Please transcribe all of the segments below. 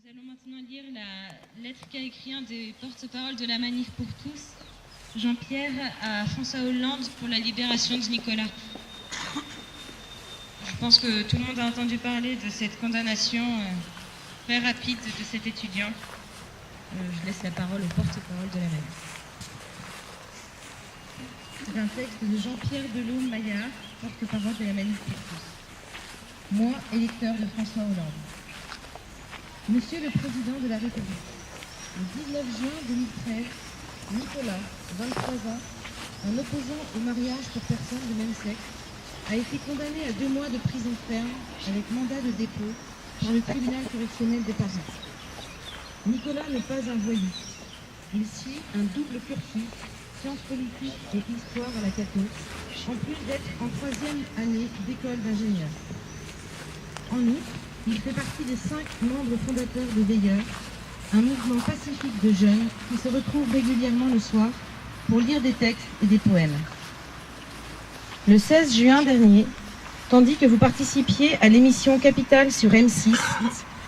Nous allons maintenant lire la lettre qu'a écrite un des porte-parole de la Manif pour tous, Jean-Pierre, à François Hollande pour la libération de Nicolas. Je pense que tout le monde a entendu parler de cette condamnation très rapide de cet étudiant. Je laisse la parole au porte-parole de la Manif. C'est un texte de Jean-Pierre Delaume-Maillard, porte-parole de la Manif pour tous. Moi, électeur de François Hollande. Monsieur le Président de la République, le 19 juin 2013, Nicolas, 23 ans, un opposant au mariage pour personnes de même sexe, a été condamné à 2 mois de prison ferme avec mandat de dépôt par le tribunal correctionnel de Paris. Nicolas n'est pas un voyou. Il suit un double cursus, sciences politiques et histoire à la Cato, en plus d'être en 3e année d'école d'ingénieur. En outre, il fait partie des 5 membres fondateurs de Veilleurs, un mouvement pacifique de jeunes qui se retrouvent régulièrement le soir pour lire des textes et des poèmes. Le 16 juin dernier, tandis que vous participiez à l'émission Capitale sur M6,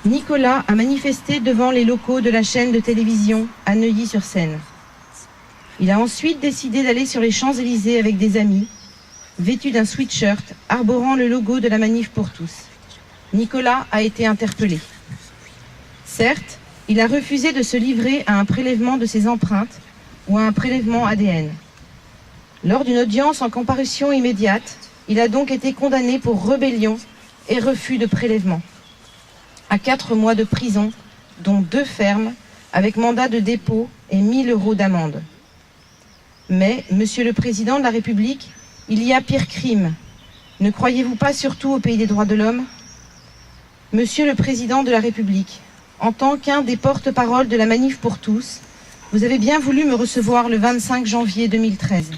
Nicolas a manifesté devant les locaux de la chaîne de télévision à Neuilly-sur-Seine. Il a ensuite décidé d'aller sur les Champs-Élysées avec des amis, vêtu d'un sweatshirt arborant le logo de la Manif pour tous. Nicolas a été interpellé. Certes, il a refusé de se livrer à un prélèvement de ses empreintes ou à un prélèvement ADN. Lors d'une audience en comparution immédiate, il a donc été condamné pour rébellion et refus de prélèvement à 4 mois de prison, dont 2 fermes, avec mandat de dépôt et 1 000 € d'amende. Mais, Monsieur le Président de la République, il y a pire crime. Ne croyez-vous pas surtout au pays des droits de l'homme ? Monsieur le Président de la République, en tant qu'un des porte-parole de la Manif pour tous, vous avez bien voulu me recevoir le 25 janvier 2013.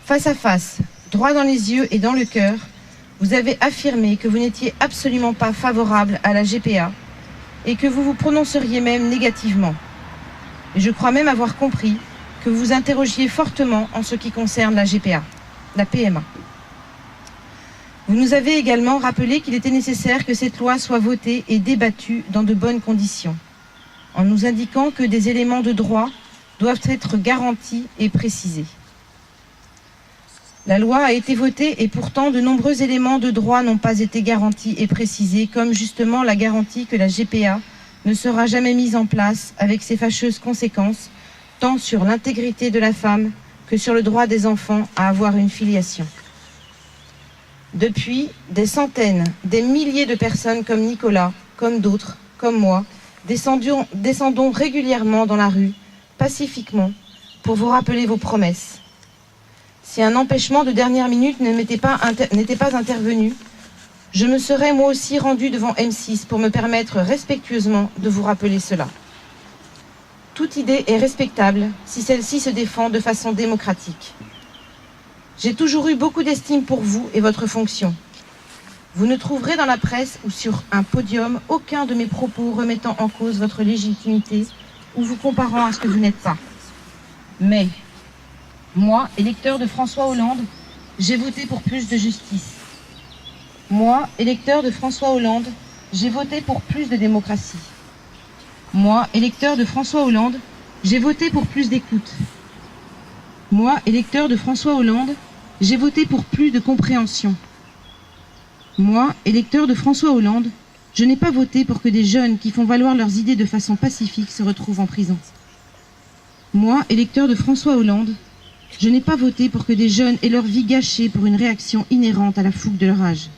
Face à face, droit dans les yeux et dans le cœur, vous avez affirmé que vous n'étiez absolument pas favorable à la GPA et que vous vous prononceriez même négativement. Et je crois même avoir compris que vous vous interrogiez fortement en ce qui concerne la GPA, la PMA. Vous nous avez également rappelé qu'il était nécessaire que cette loi soit votée et débattue dans de bonnes conditions, en nous indiquant que des éléments de droit doivent être garantis et précisés. La loi a été votée et pourtant de nombreux éléments de droit n'ont pas été garantis et précisés, comme justement la garantie que la GPA ne sera jamais mise en place avec ses fâcheuses conséquences, tant sur l'intégrité de la femme que sur le droit des enfants à avoir une filiation. Depuis, des centaines, des milliers de personnes comme Nicolas, comme d'autres, comme moi, descendons régulièrement dans la rue, pacifiquement, pour vous rappeler vos promesses. Si un empêchement de dernière minute n'était pas intervenu, je me serais moi aussi rendu devant M6 pour me permettre respectueusement de vous rappeler cela. Toute idée est respectable si celle-ci se défend de façon démocratique. J'ai toujours eu beaucoup d'estime pour vous et votre fonction. Vous ne trouverez dans la presse ou sur un podium aucun de mes propos remettant en cause votre légitimité ou vous comparant à ce que vous n'êtes pas. Mais, moi, électeur de François Hollande, j'ai voté pour plus de justice. Moi, électeur de François Hollande, j'ai voté pour plus de démocratie. Moi, électeur de François Hollande, j'ai voté pour plus d'écoute. Moi, électeur de François Hollande, j'ai voté pour plus de compréhension. Moi, électeur de François Hollande, je n'ai pas voté pour que des jeunes qui font valoir leurs idées de façon pacifique se retrouvent en prison. Moi, électeur de François Hollande, je n'ai pas voté pour que des jeunes aient leur vie gâchée pour une réaction inhérente à la fougue de leur âge.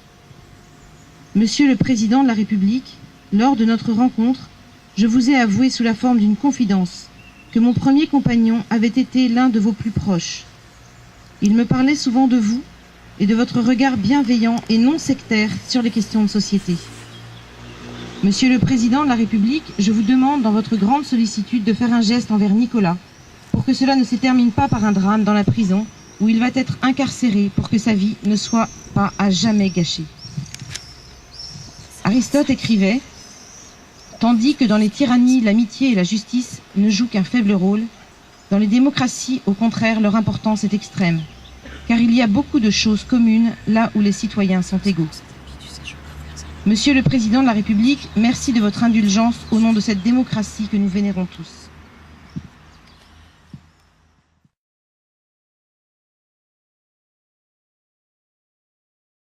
Monsieur le Président de la République, lors de notre rencontre, je vous ai avoué sous la forme d'une confidence que mon premier compagnon avait été l'un de vos plus proches. Il me parlait souvent de vous et de votre regard bienveillant et non sectaire sur les questions de société. Monsieur le Président de la République, je vous demande dans votre grande sollicitude de faire un geste envers Nicolas pour que cela ne se termine pas par un drame dans la prison où il va être incarcéré pour que sa vie ne soit pas à jamais gâchée. Aristote écrivait « Tandis que dans les tyrannies, l'amitié et la justice ne jouent qu'un faible rôle, dans les démocraties, au contraire, leur importance est extrême, car il y a beaucoup de choses communes là où les citoyens sont égaux. » Monsieur le Président de la République, merci de votre indulgence au nom de cette démocratie que nous vénérons tous.